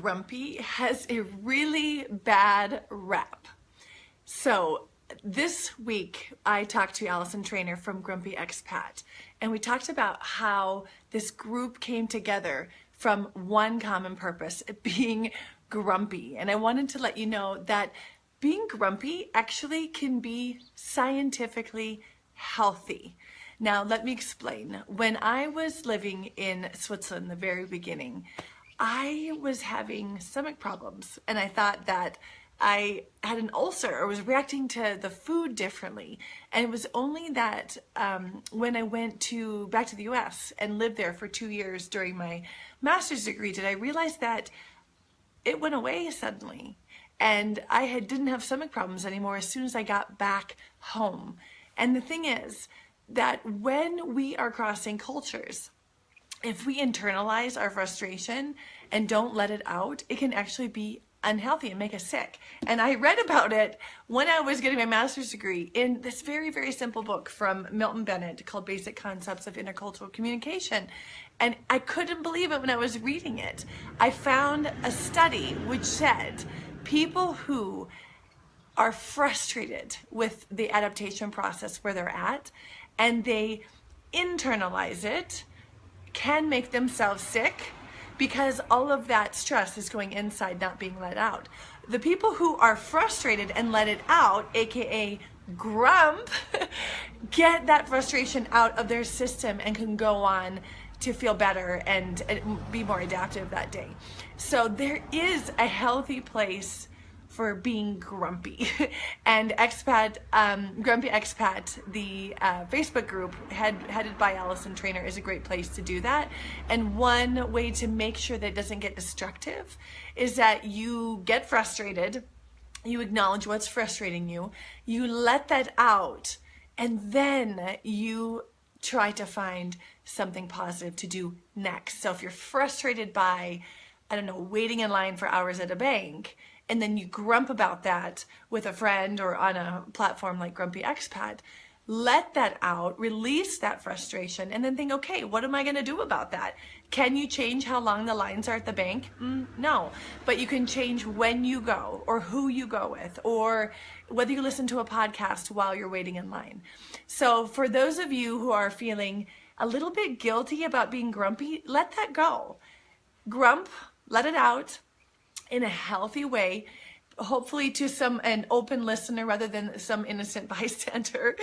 grumpy has a really bad rap. So this week I talked to Allison Trainer from Grumpy Expat, and we talked about how this group came together from one common purpose, being grumpy. And I wanted to let you know that being grumpy actually can be scientifically healthy. Now, let me explain. When I was living in Switzerland in the very beginning, I was having stomach problems, and I thought that I had an ulcer or was reacting to the food differently. And it was only that when I went back to the US and lived there for 2 years during my master's degree, did I realize that it went away suddenly. And I didn't have stomach problems anymore as soon as I got back home. And the thing is that when we are crossing cultures, if we internalize our frustration and don't let it out, it can actually be unhealthy and make us sick. And I read about it when I was getting my master's degree in this very, very simple book from Milton Bennett called Basic Concepts of Intercultural Communication. And I couldn't believe it when I was reading it. I found a study which said people who are frustrated with the adaptation process where they're at and they internalize it can make themselves sick, because all of that stress is going inside, not being let out. The people who are frustrated and let it out, aka grump, get that frustration out of their system and can go on to feel better and be more adaptive that day. So there is a healthy place for being grumpy. And Grumpy Expat, the Facebook group headed by Allison Trainer, is a great place to do that. And one way to make sure that it doesn't get destructive is that you get frustrated, you acknowledge what's frustrating you, you let that out, and then you try to find something positive to do next. So if you're frustrated by, I don't know, waiting in line for hours at a bank, and then you grump about that with a friend or on a platform like Grumpy Expat, let that out, release that frustration, and then think, okay, what am I going to do about that? Can you change how long the lines are at the bank? No, but you can change when you go or who you go with or whether you listen to a podcast while you're waiting in line. So for those of you who are feeling a little bit guilty about being grumpy, let that go. Grump, let it out in a healthy way, hopefully to an open listener rather than some innocent bystander,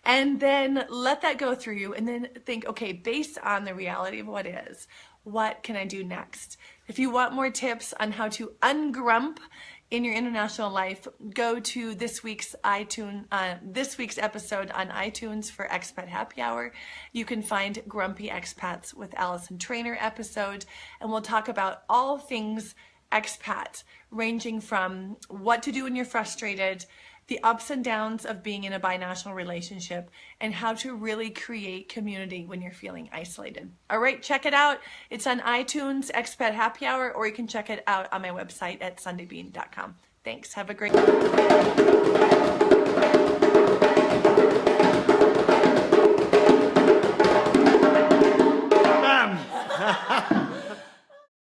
and then let that go through you, and then think, okay, based on the reality of what is, what can I do next? If you want more tips on how to ungrump in your international life, go to this week's episode on iTunes for Expat Happy Hour. You can find Grumpy Expats with Allison Trainer episode, and we'll talk about all things expat, ranging from what to do when you're frustrated, the ups and downs of being in a binational relationship, and how to really create community when you're feeling isolated. All right, check it out. It's on iTunes, Expat Happy Hour, or you can check it out on my website at Schneider-Bean.com. Thanks. Have a great day.